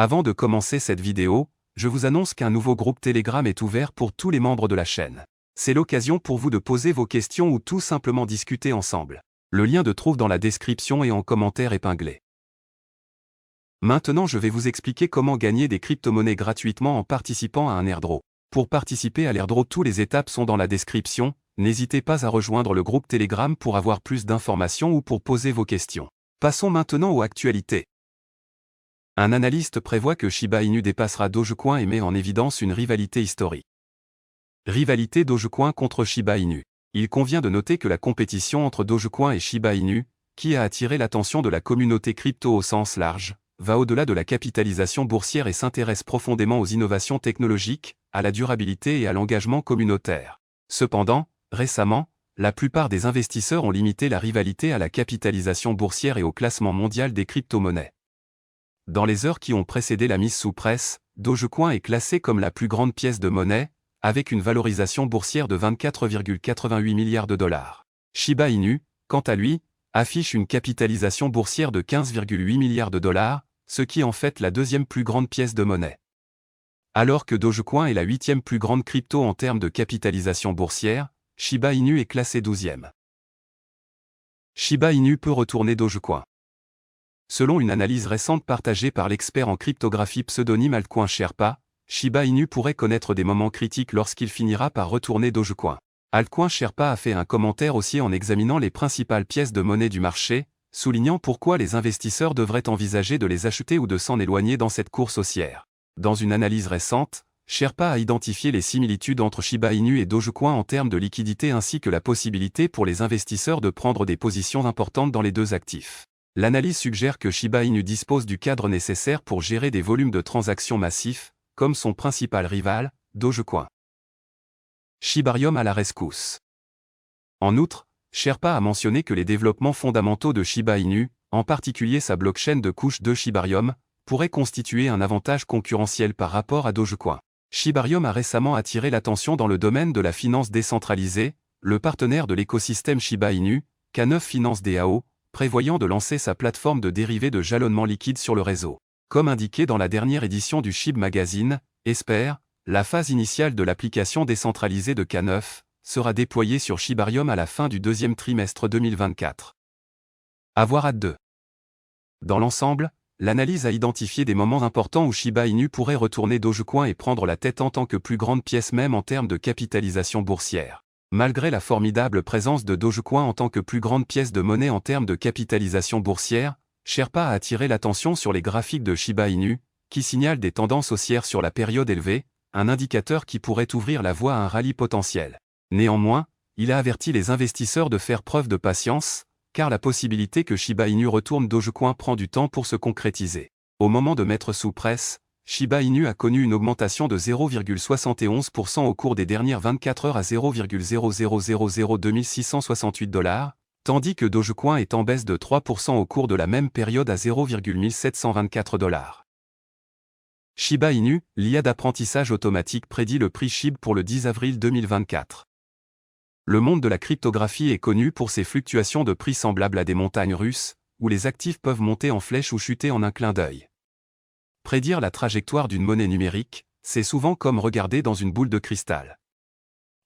Avant de commencer cette vidéo, je vous annonce qu'un nouveau groupe Telegram est ouvert pour tous les membres de la chaîne. C'est l'occasion pour vous de poser vos questions ou tout simplement discuter ensemble. Le lien se trouve dans la description et en commentaire épinglé. Maintenant je vais vous expliquer comment gagner des crypto-monnaies gratuitement en participant à un airdrop. Pour participer à l'airdrop, toutes les étapes sont dans la description, n'hésitez pas à rejoindre le groupe Telegram pour avoir plus d'informations ou pour poser vos questions. Passons maintenant aux actualités. Un analyste prévoit que Shiba Inu dépassera Dogecoin et met en évidence une rivalité historique. Rivalité Dogecoin contre Shiba Inu. Il convient de noter que la compétition entre Dogecoin et Shiba Inu, qui a attiré l'attention de la communauté crypto au sens large, va au-delà de la capitalisation boursière et s'intéresse profondément aux innovations technologiques, à la durabilité et à l'engagement communautaire. Cependant, récemment, la plupart des investisseurs ont limité la rivalité à la capitalisation boursière et au classement mondial des crypto-monnaies. Dans les heures qui ont précédé la mise sous presse, Dogecoin est classé comme la plus grande pièce de monnaie, avec une valorisation boursière de 24,88 milliards de dollars. Shiba Inu, quant à lui, affiche une capitalisation boursière de 15,8 milliards de dollars, ce qui en fait la deuxième plus grande pièce de monnaie. Alors que Dogecoin est la huitième plus grande crypto en termes de capitalisation boursière, Shiba Inu est classé 12e. Shiba Inu peut retourner Dogecoin. Selon une analyse récente partagée par l'expert en cryptographie pseudonyme Altcoin Sherpa, Shiba Inu pourrait connaître des moments critiques lorsqu'il finira par retourner Dogecoin. Altcoin Sherpa a fait un commentaire aussi en examinant les principales pièces de monnaie du marché, soulignant pourquoi les investisseurs devraient envisager de les acheter ou de s'en éloigner dans cette course haussière. Dans une analyse récente, Sherpa a identifié les similitudes entre Shiba Inu et Dogecoin en termes de liquidité ainsi que la possibilité pour les investisseurs de prendre des positions importantes dans les deux actifs. L'analyse suggère que Shiba Inu dispose du cadre nécessaire pour gérer des volumes de transactions massifs, comme son principal rival, Dogecoin. Shibarium à la rescousse. En outre, Sherpa a mentionné que les développements fondamentaux de Shiba Inu, en particulier sa blockchain de couche 2 Shibarium, pourraient constituer un avantage concurrentiel par rapport à Dogecoin. Shibarium a récemment attiré l'attention dans le domaine de la finance décentralisée, le partenaire de l'écosystème Shiba Inu, K9 Finance DAO, prévoyant de lancer sa plateforme de dérivés de jalonnement liquide sur le réseau. Comme indiqué dans la dernière édition du SHIB Magazine, espère, la phase initiale de l'application décentralisée de K9 sera déployée sur Shibarium à la fin du deuxième trimestre 2024. Avoir hâte de. Dans l'ensemble, l'analyse a identifié des moments importants où Shiba Inu pourrait retourner Dogecoin et prendre la tête en tant que plus grande pièce même en termes de capitalisation boursière. Malgré la formidable présence de Dogecoin en tant que plus grande pièce de monnaie en termes de capitalisation boursière, Sherpa a attiré l'attention sur les graphiques de Shiba Inu, qui signalent des tendances haussières sur la période élevée, un indicateur qui pourrait ouvrir la voie à un rallye potentiel. Néanmoins, il a averti les investisseurs de faire preuve de patience, car la possibilité que Shiba Inu retourne Dogecoin prend du temps pour se concrétiser. Au moment de mettre sous presse, Shiba Inu a connu une augmentation de 0,71% au cours des dernières 24 heures à 0,0002668 $, tandis que Dogecoin est en baisse de 3% au cours de la même période à 0,1724 $. Shiba Inu, l'IA d'apprentissage automatique prédit le prix SHIB pour le 10 avril 2024. Le monde de la cryptographie est connu pour ses fluctuations de prix semblables à des montagnes russes, où les actifs peuvent monter en flèche ou chuter en un clin d'œil. Prédire la trajectoire d'une monnaie numérique, c'est souvent comme regarder dans une boule de cristal.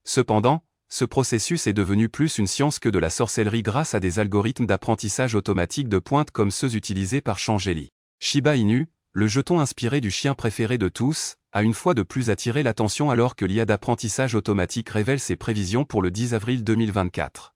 Cependant, ce processus est devenu plus une science que de la sorcellerie grâce à des algorithmes d'apprentissage automatique de pointe comme ceux utilisés par Shangeli. Shiba Inu, le jeton inspiré du chien préféré de tous, a une fois de plus attiré l'attention alors que l'IA d'apprentissage automatique révèle ses prévisions pour le 10 avril 2024.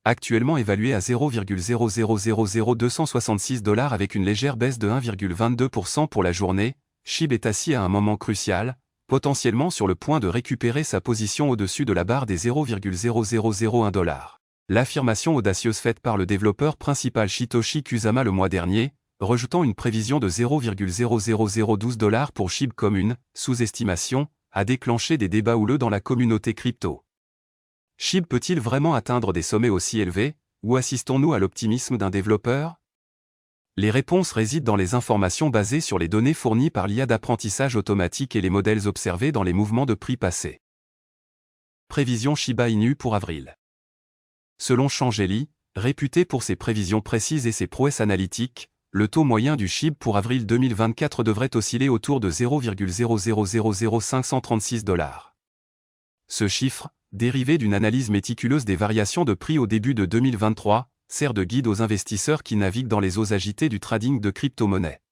Actuellement évalué à 0,000266 $ avec une légère baisse de 1,22% pour la journée, SHIB est assis à un moment crucial, potentiellement sur le point de récupérer sa position au-dessus de la barre des 0,0001 $. L'affirmation audacieuse faite par le développeur principal Satoshi Kusama le mois dernier, rejetant une prévision de 0,00012 $ pour SHIB comme une sous-estimation, a déclenché des débats houleux dans la communauté crypto. SHIB peut-il vraiment atteindre des sommets aussi élevés, ou assistons-nous à l'optimisme d'un développeur? Les réponses résident dans les informations basées sur les données fournies par l'IA d'apprentissage automatique et les modèles observés dans les mouvements de prix passés. Prévision Shiba Inu pour avril. Selon Shangeli, réputé pour ses prévisions précises et ses prouesses analytiques, le taux moyen du SHIB pour avril 2024 devrait osciller autour de 0,0000536 $. Ce chiffre, dérivé d'une analyse méticuleuse des variations de prix au début de 2023, sert de guide aux investisseurs qui naviguent dans les eaux agitées du trading de crypto-monnaies.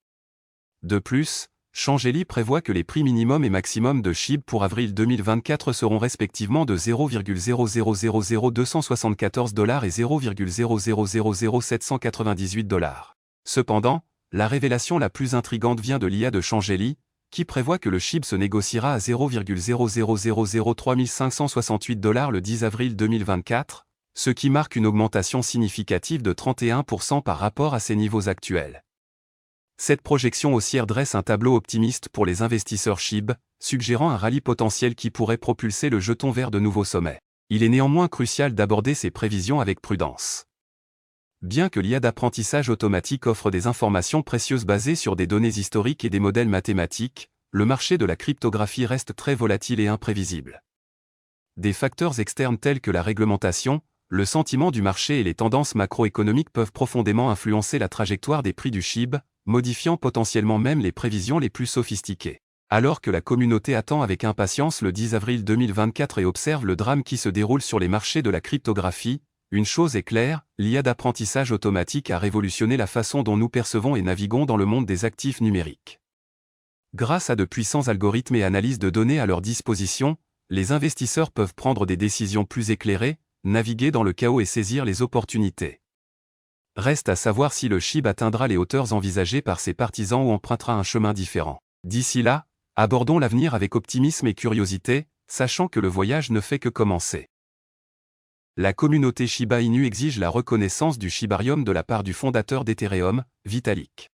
De plus, Changeli prévoit que les prix minimum et maximum de SHIB pour avril 2024 seront respectivement de 0,0000274 $ et 0,0000798 $. Cependant, la révélation la plus intrigante vient de l'IA de Changeli, qui prévoit que le SHIB se négociera à 0,0003568 $ le 10 avril 2024, ce qui marque une augmentation significative de 31% par rapport à ses niveaux actuels. Cette projection haussière dresse un tableau optimiste pour les investisseurs SHIB, suggérant un rallye potentiel qui pourrait propulser le jeton vers de nouveaux sommets. Il est néanmoins crucial d'aborder ces prévisions avec prudence. Bien que l'IA d'apprentissage automatique offre des informations précieuses basées sur des données historiques et des modèles mathématiques, le marché de la cryptographie reste très volatile et imprévisible. Des facteurs externes tels que la réglementation, le sentiment du marché et les tendances macroéconomiques peuvent profondément influencer la trajectoire des prix du SHIB, modifiant potentiellement même les prévisions les plus sophistiquées. Alors que la communauté attend avec impatience le 10 avril 2024 et observe le drame qui se déroule sur les marchés de la cryptographie, une chose est claire, l'IA d'apprentissage automatique a révolutionné la façon dont nous percevons et naviguons dans le monde des actifs numériques. Grâce à de puissants algorithmes et analyses de données à leur disposition, les investisseurs peuvent prendre des décisions plus éclairées, naviguer dans le chaos et saisir les opportunités. Reste à savoir si le SHIB atteindra les hauteurs envisagées par ses partisans ou empruntera un chemin différent. D'ici là, abordons l'avenir avec optimisme et curiosité, sachant que le voyage ne fait que commencer. La communauté Shiba Inu exige la reconnaissance du Shibarium de la part du fondateur d'Ethereum, Vitalik.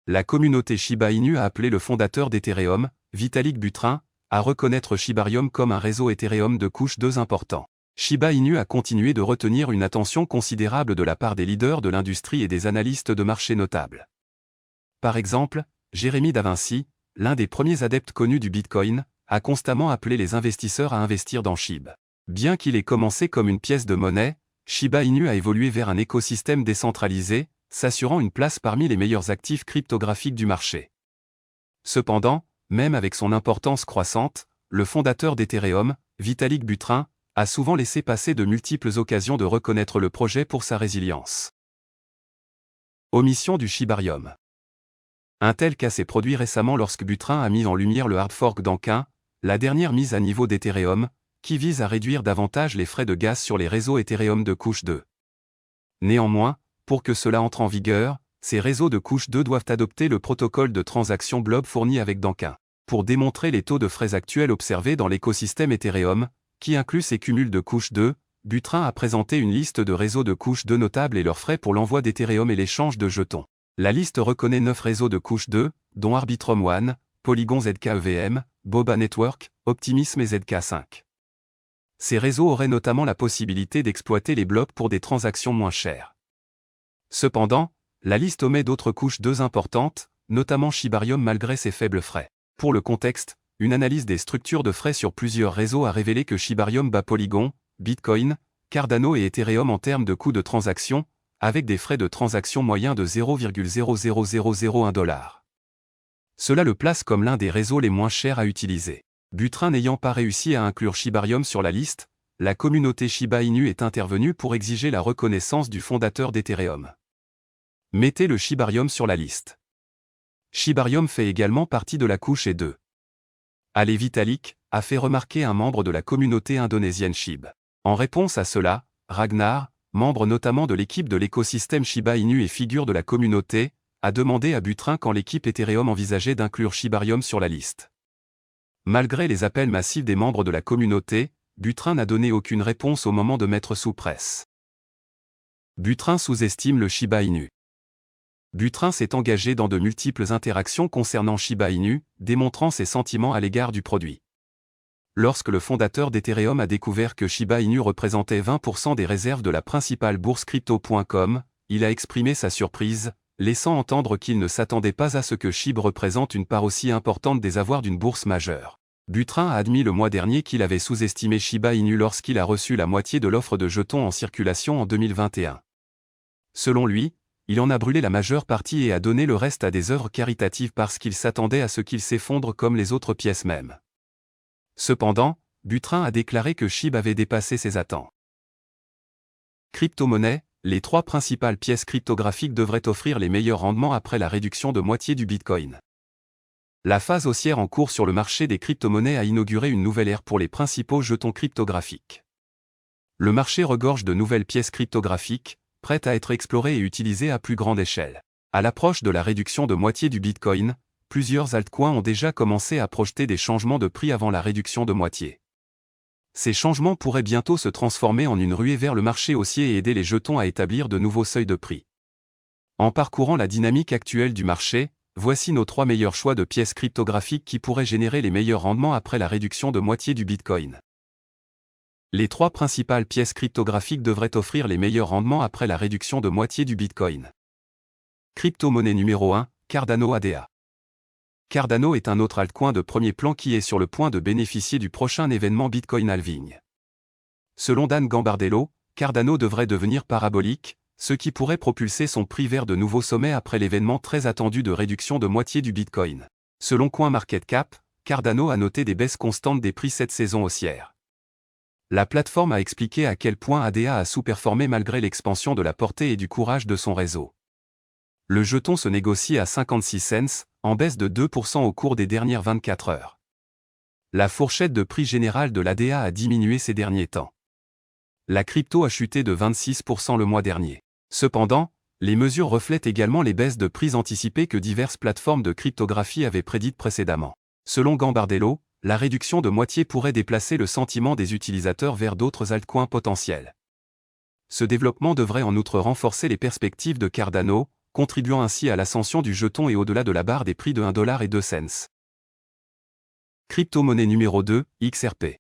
La communauté Shiba Inu a appelé le fondateur d'Ethereum, Vitalik Buterin, à reconnaître Shibarium comme un réseau Ethereum de couche 2 important. Shiba Inu a continué de retenir une attention considérable de la part des leaders de l'industrie et des analystes de marché notables. Par exemple, Jérémy Davinci, l'un des premiers adeptes connus du Bitcoin, a constamment appelé les investisseurs à investir dans SHIB. Bien qu'il ait commencé comme une pièce de monnaie, Shiba Inu a évolué vers un écosystème décentralisé, s'assurant une place parmi les meilleurs actifs cryptographiques du marché. Cependant, même avec son importance croissante, le fondateur d'Ethereum, Vitalik Buterin, a souvent laissé passer de multiples occasions de reconnaître le projet pour sa résilience. Omission du Shibarium. Un tel cas s'est produit récemment lorsque Buterin a mis en lumière le hard fork d'Anqin, la dernière mise à niveau d'Ethereum, qui vise à réduire davantage les frais de gaz sur les réseaux Ethereum de couche 2. Néanmoins, pour que cela entre en vigueur, ces réseaux de couche 2 doivent adopter le protocole de transaction Blob fourni avec Dankin. Pour démontrer les taux de frais actuels observés dans l'écosystème Ethereum, qui inclut ces cumuls de couche 2, Buterin a présenté une liste de réseaux de couche 2 notables et leurs frais pour l'envoi d'Ethereum et l'échange de jetons. La liste reconnaît 9 réseaux de couche 2, dont Arbitrum One, Polygon ZK-EVM, Boba Network, Optimism et ZK5. Ces réseaux auraient notamment la possibilité d'exploiter les blocs pour des transactions moins chères. Cependant, la liste omet d'autres couches 2 importantes, notamment Shibarium malgré ses faibles frais. Pour le contexte, une analyse des structures de frais sur plusieurs réseaux a révélé que Shibarium bat Polygon, Bitcoin, Cardano et Ethereum en termes de coûts de transaction, avec des frais de transaction moyens de 0,00001 $. Cela le place comme l'un des réseaux les moins chers à utiliser. Buterin n'ayant pas réussi à inclure Shibarium sur la liste, la communauté Shiba Inu est intervenue pour exiger la reconnaissance du fondateur d'Ethereum. Mettez le Shibarium sur la liste. Shibarium fait également partie de la couche E2. Ali Vitalik, a fait remarquer un membre de la communauté indonésienne SHIB. En réponse à cela, Ragnar, membre notamment de l'équipe de l'écosystème Shiba Inu et figure de la communauté, a demandé à Buterin quand l'équipe Ethereum envisageait d'inclure Shibarium sur la liste. Malgré les appels massifs des membres de la communauté, Buterin n'a donné aucune réponse au moment de mettre sous presse. Buterin sous-estime le Shiba Inu. Buterin s'est engagé dans de multiples interactions concernant Shiba Inu, démontrant ses sentiments à l'égard du produit. Lorsque le fondateur d'Ethereum a découvert que Shiba Inu représentait 20% des réserves de la principale bourse crypto.com, il a exprimé sa surprise, laissant entendre qu'il ne s'attendait pas à ce que SHIB représente une part aussi importante des avoirs d'une bourse majeure. Buterin a admis le mois dernier qu'il avait sous-estimé Shiba Inu lorsqu'il a reçu la moitié de l'offre de jetons en circulation en 2021. Selon lui, il en a brûlé la majeure partie et a donné le reste à des œuvres caritatives parce qu'il s'attendait à ce qu'il s'effondre comme les autres pièces même. Cependant, Butrin a déclaré que SHIB avait dépassé ses attentes. Crypto-monnaie, les 3 principales pièces cryptographiques devraient offrir les meilleurs rendements après la réduction de moitié du Bitcoin. La phase haussière en cours sur le marché des crypto-monnaies a inauguré une nouvelle ère pour les principaux jetons cryptographiques. Le marché regorge de nouvelles pièces cryptographiques, prêtes à être explorées et utilisées à plus grande échelle. À l'approche de la réduction de moitié du Bitcoin, plusieurs altcoins ont déjà commencé à projeter des changements de prix avant la réduction de moitié. Ces changements pourraient bientôt se transformer en une ruée vers le marché haussier et aider les jetons à établir de nouveaux seuils de prix. En parcourant la dynamique actuelle du marché, voici nos 3 meilleurs choix de pièces cryptographiques qui pourraient générer les meilleurs rendements après la réduction de moitié du Bitcoin. Les 3 principales pièces cryptographiques devraient offrir les meilleurs rendements après la réduction de moitié du Bitcoin. Crypto-monnaie numéro 1, Cardano ADA. Cardano est un autre altcoin de premier plan qui est sur le point de bénéficier du prochain événement Bitcoin halving. Selon Dan Gambardello, Cardano devrait devenir parabolique, ce qui pourrait propulser son prix vers de nouveaux sommets après l'événement très attendu de réduction de moitié du Bitcoin. Selon CoinMarketCap, Cardano a noté des baisses constantes des prix cette saison haussière. La plateforme a expliqué à quel point ADA a sous-performé malgré l'expansion de la portée et du courage de son réseau. Le jeton se négocie à 56 cents, en baisse de 2% au cours des dernières 24 heures. La fourchette de prix générale de l'ADA a diminué ces derniers temps. La crypto a chuté de 26% le mois dernier. Cependant, les mesures reflètent également les baisses de prix anticipées que diverses plateformes de cryptographie avaient prédites précédemment. Selon Gambardello, la réduction de moitié pourrait déplacer le sentiment des utilisateurs vers d'autres altcoins potentiels. Ce développement devrait en outre renforcer les perspectives de Cardano, contribuant ainsi à l'ascension du jeton et au-delà de la barre des prix de 1,02 $. Crypto-monnaie numéro 2, XRP.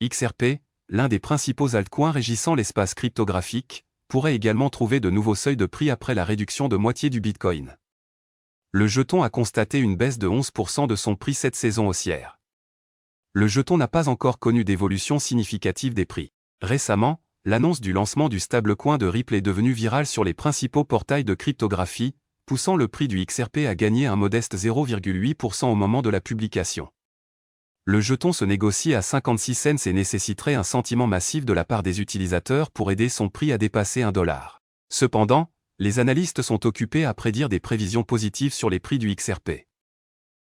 XRP, l'un des principaux altcoins régissant l'espace cryptographique, pourrait également trouver de nouveaux seuils de prix après la réduction de moitié du Bitcoin. Le jeton a constaté une baisse de 11% de son prix cette saison haussière. Le jeton n'a pas encore connu d'évolution significative des prix. Récemment, l'annonce du lancement du stablecoin de Ripple est devenue virale sur les principaux portails de cryptographie, poussant le prix du XRP à gagner un modeste 0,8% au moment de la publication. Le jeton se négocie à 56 cents et nécessiterait un sentiment massif de la part des utilisateurs pour aider son prix à dépasser $1. Cependant, les analystes sont occupés à prédire des prévisions positives sur les prix du XRP.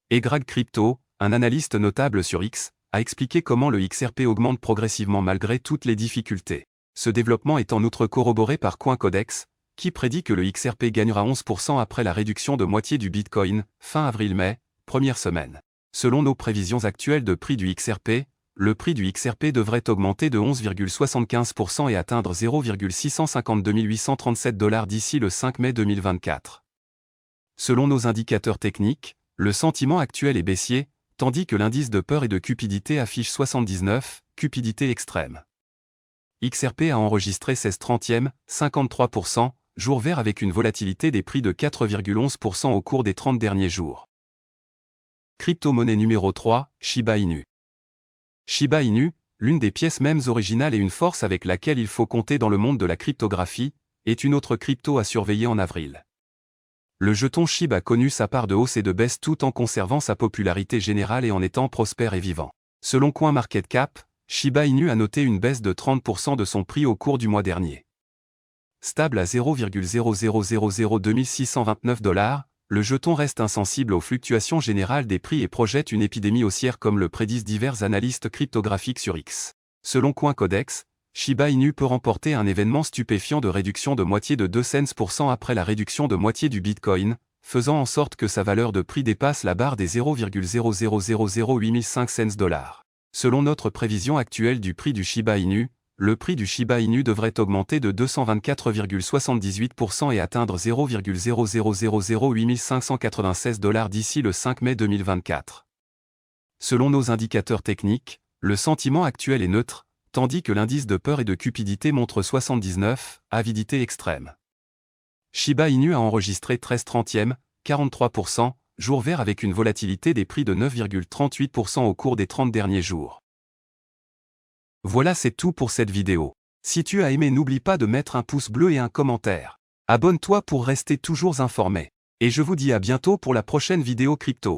Egrag Crypto, un analyste notable sur X, a expliqué comment le XRP augmente progressivement malgré toutes les difficultés. Ce développement est en outre corroboré par CoinCodex, qui prédit que le XRP gagnera 11% après la réduction de moitié du Bitcoin, fin avril-mai, première semaine. Selon nos prévisions actuelles de prix du XRP, le prix du XRP devrait augmenter de 11,75% et atteindre 0,652 837 $ d'ici le 5 mai 2024. Selon nos indicateurs techniques, le sentiment actuel est baissier, tandis que l'indice de peur et de cupidité affiche 79, cupidité extrême. XRP a enregistré 16/30, 53%, jour vert avec une volatilité des prix de 4,11% au cours des 30 derniers jours. Crypto-monnaie numéro 3, Shiba Inu. Shiba Inu, l'une des pièces mêmes originales et une force avec laquelle il faut compter dans le monde de la cryptographie, est une autre crypto à surveiller en avril. Le jeton SHIB a connu sa part de hausse et de baisse tout en conservant sa popularité générale et en étant prospère et vivant. Selon CoinMarketCap, Shiba Inu a noté une baisse de 30% de son prix au cours du mois dernier. Stable à 0,0002629 $, le jeton reste insensible aux fluctuations générales des prix et projette une épidémie haussière comme le prédisent divers analystes cryptographiques sur X. Selon CoinCodex, Shiba Inu peut remporter un événement stupéfiant de réduction de moitié de 2 cents % après la réduction de moitié du Bitcoin, faisant en sorte que sa valeur de prix dépasse la barre des 0,0000805 $. Selon notre prévision actuelle du prix du Shiba Inu, le prix du Shiba Inu devrait augmenter de 224,78% et atteindre 0,0008596 $ d'ici le 5 mai 2024. Selon nos indicateurs techniques, le sentiment actuel est neutre, tandis que l'indice de peur et de cupidité montre 79, avidité extrême. Shiba Inu a enregistré 13/30, 43%, jour vert avec une volatilité des prix de 9,38% au cours des 30 derniers jours. Voilà, c'est tout pour cette vidéo. Si tu as aimé, n'oublie pas de mettre un pouce bleu et un commentaire. Abonne-toi pour rester toujours informé. Et je vous dis à bientôt pour la prochaine vidéo crypto.